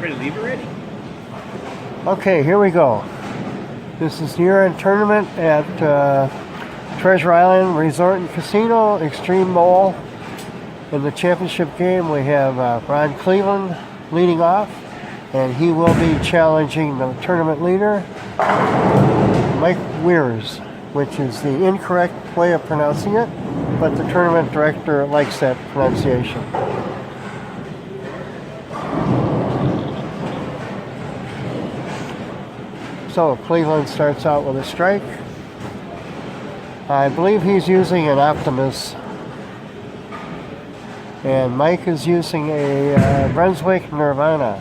Everybody leave already? Okay, here we go. This is the year-end tournament at Treasure Island Resort and Casino Extreme Bowl. In the championship game, we have Ron Cleveland leading off, and he will be challenging the tournament leader, Mike Weirs, which is the incorrect way of pronouncing it, but the tournament director likes that pronunciation. So Cleveland starts out with a strike. I believe he's using an Optimus. And Mike is using a Brunswick Nirvana.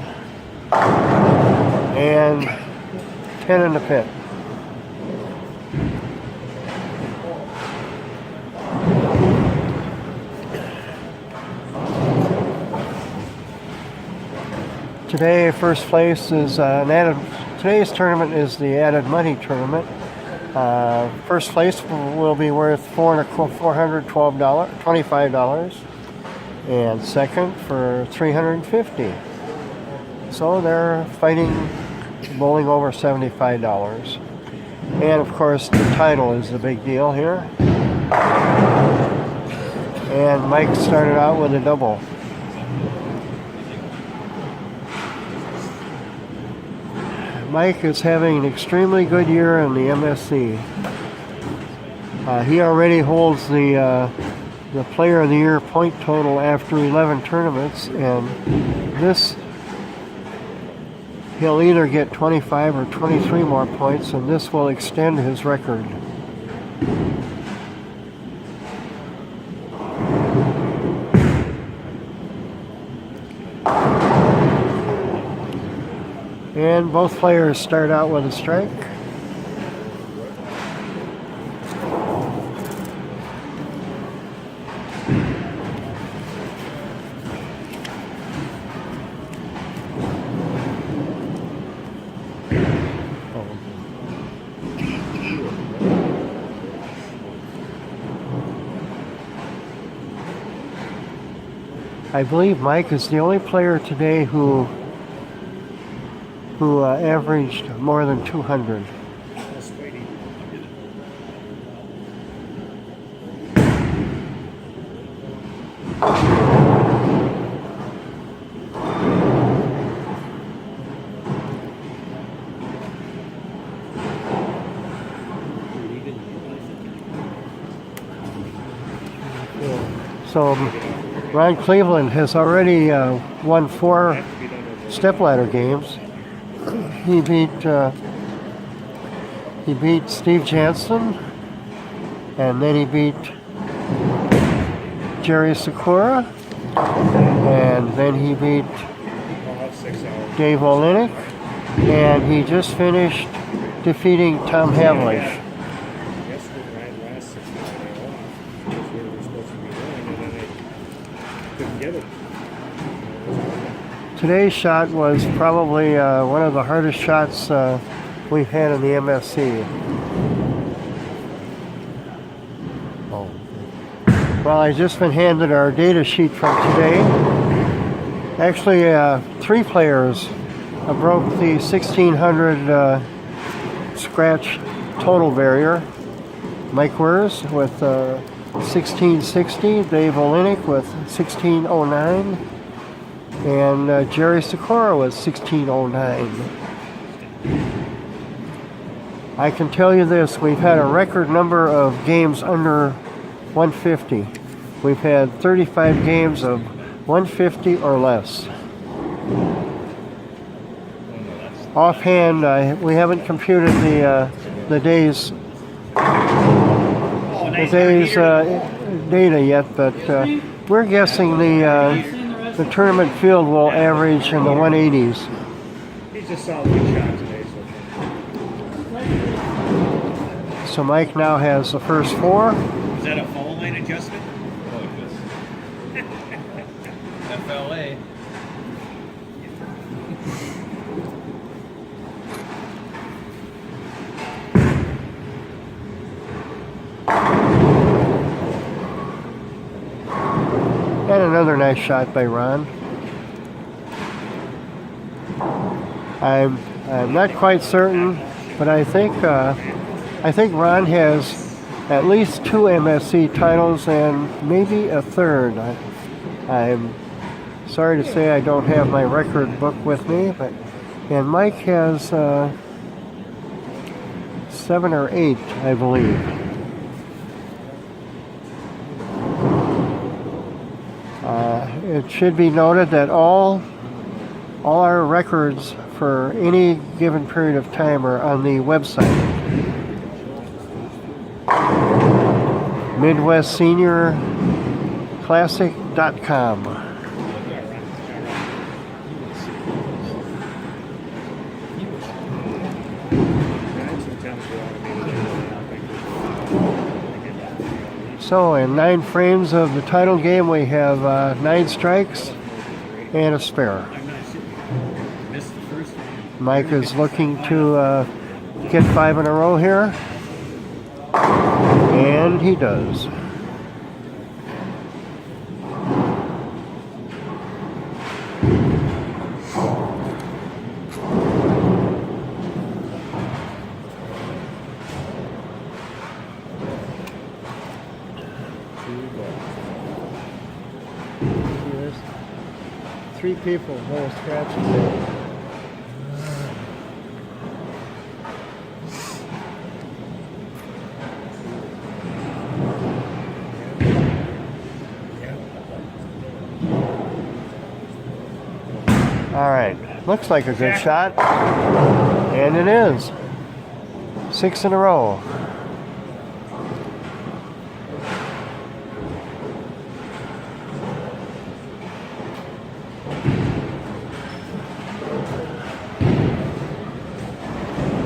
And 10 in the pit. Today, first place is today's tournament is the added money tournament. First place will be worth $425, and second for $350. So they're fighting, bowling over $75. And of course, the title is the big deal here. And Mike started out with a double. Mike is having an extremely good year in the MSC. He already holds the Player of the Year point total after 11 tournaments, and this he'll either get 25 or 23 more points, and this will extend his record. And both players start out with a strike. I believe Mike is the only player today who averaged more than 200. So Ron Cleveland has already won 4 stepladder games. He beat Steve Jansen, and then he beat Jerry Sakura, and then he beat Dave Olenek, and he just finished defeating Tom Havlish. Today's shot was probably one of the hardest shots we've had in the MSC. Well, I just been handed our data sheet from today. Actually, 3 players broke the 1600 scratch total barrier. Mike Weirs with 1660, Dave Olenek with 1609, and Jerry Sakura was 1609. I can tell you this, we've had a record number of games under 150. We've had 35 games of 150 or less. Offhand, we haven't computed the day's data yet, but we're guessing the tournament field will average in the 180s. He just saw a good shot today. So Mike now has the first 4. Is that a phone line adjustment? Oh, yes. FLA. And another nice shot by Ron. I'm not quite certain, but I think Ron has at least 2 MSC titles and maybe a third. I'm sorry to say I don't have my record book with me, and Mike has 7 or 8, I believe. It should be noted that all our records for any given period of time are on the website. MidwestSeniorClassic.com. So in 9 frames of the title game, we have 9 strikes and a spare. Mike is looking to get 5 in a row here, and he does. There's 3 people, no scratches there. All right, looks like a good shot, and it is. 6 in a row.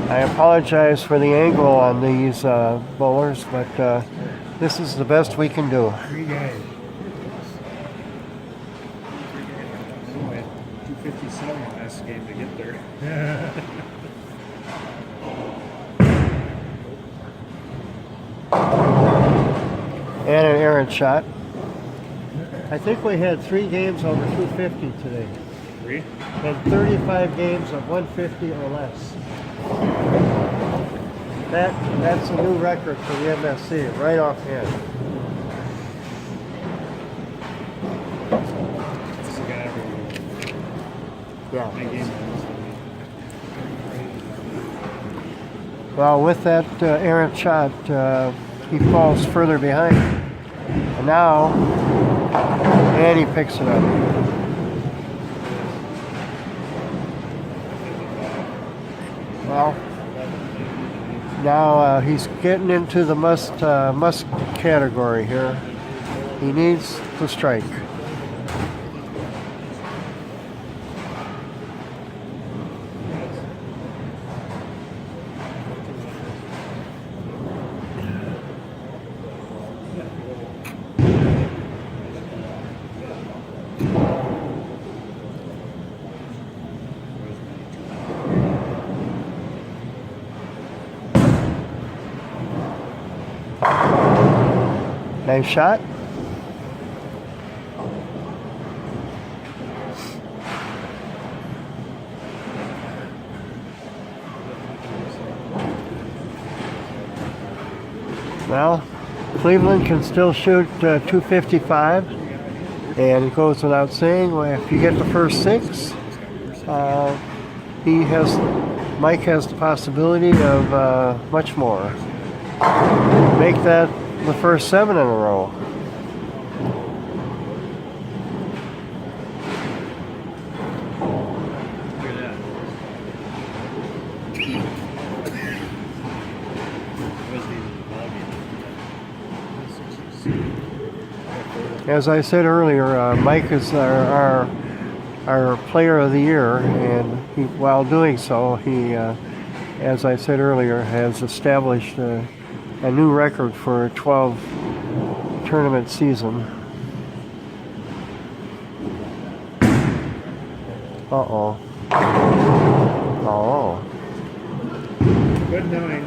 I apologize for the angle on these bowlers, but this is the best we can do. 3 guys. 257 last game to get there. And an errant shot. I think we had 3 games over 250 today. 3? And 35 games of 150 or less. That's a new record for the MSC, right offhand. This guy everywhere. Yeah. My game. Well, with that errant shot, he falls further behind. And now, and he picks it up. Well, now he's getting into the must category here. He needs to strike. Nice shot. Well, Cleveland can still shoot 255, and it goes without saying, if you get the first 6, Mike has the possibility of much more. Make that the first 7 in a row. Look at that. As I said earlier, Mike is our player of the year, and while doing so, he, as I said earlier, has established a new record for a 12 tournament season. Uh-oh. Oh. Good 9.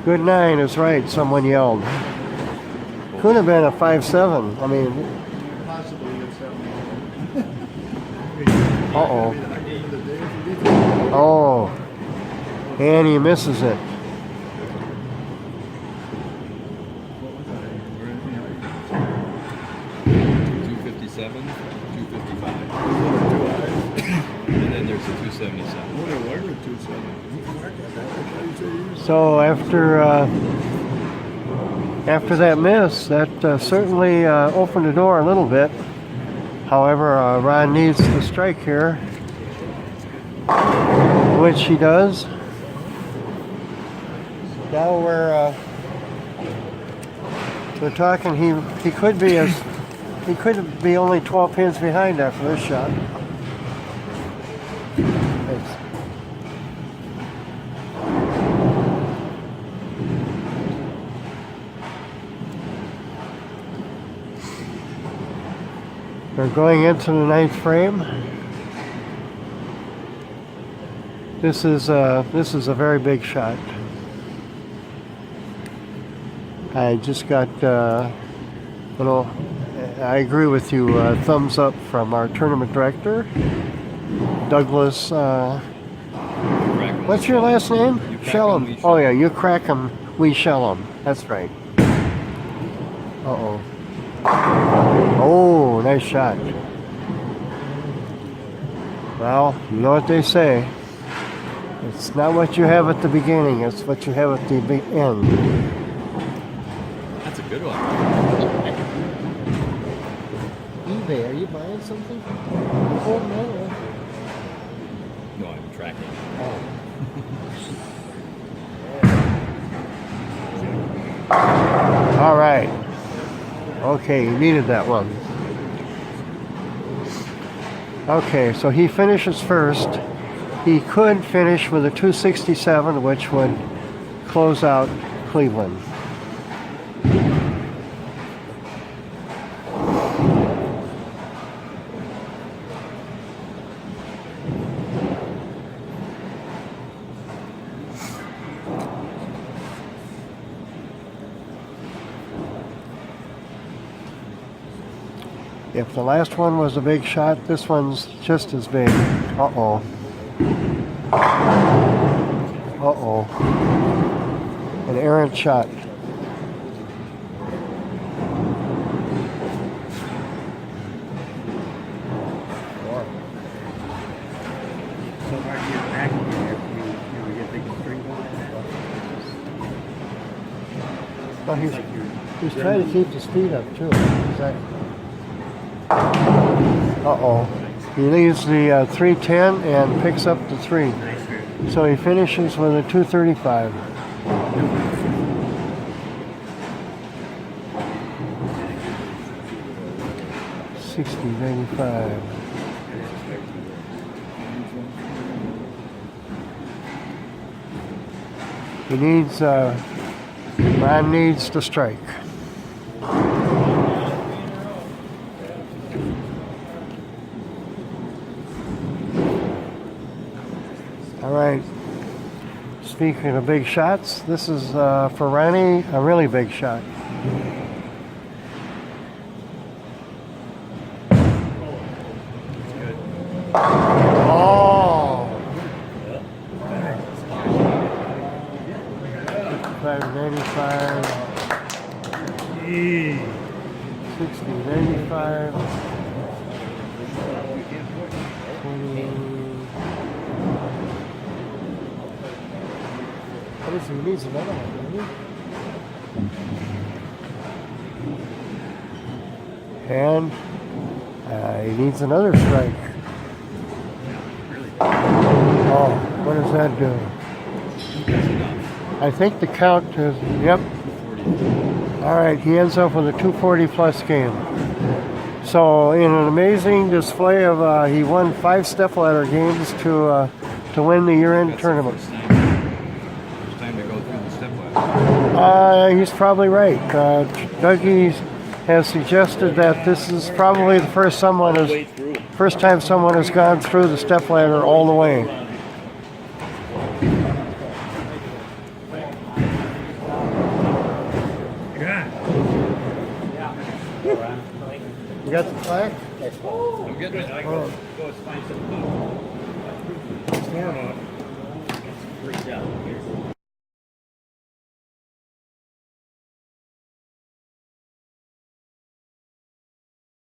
Good 9 is right, someone yelled. could have been a 5.7. I mean, Possibly it's uh-oh. Oh. And he misses it. $257, $255, and then there's a $277. So after that miss, that certainly opened the door a little bit. However, Ron needs to strike here, which he does. Now we're talking. He could be only 12 pins behind after this shot. Thanks. We're going into the ninth frame. This is a very big shot. I just got I agree with you. Thumbs up from our tournament director, Douglas. What's your last name? Shellham. Oh yeah, you crack 'em, we shell 'em. That's right. Uh-oh. Oh, nice shot. Well, you know what they say. It's not what you have at the beginning, it's what you have at the end. That's a good one. eBay, are you buying something? Oh, no. No, I'm tracking. All right. Okay, you needed that one. Okay, so he finishes first. He could finish with a 267, which would close out Cleveland. If the last one was a big shot, this one's just as big. Uh-oh. Uh-oh. An errant shot. So Mark, you're backing it after you get big string Well, he's trying to keep the speed up, too. Uh-oh. He leaves the 310 and picks up the 3. So he finishes with a 235. $60.95. He needs, Ron needs to strike. All right. Speaking of big shots, this is for Ronnie a really big shot. Oh! 595. 60.95. 20. What is he? He needs another one, doesn't he? And he needs another strike. Oh, what does that do? I think the count is, yep. All right, he ends up with a 240 plus game. So in an amazing display of, he won 5 stepladder games to win the year-end tournament. First time to go through the stepladder. He's probably right. Dougie has suggested that this is probably the first time someone has gone through the stepladder all the way. You got the plaque? I'm getting it. Oh. Go find some food. Corn on it. Freaked out.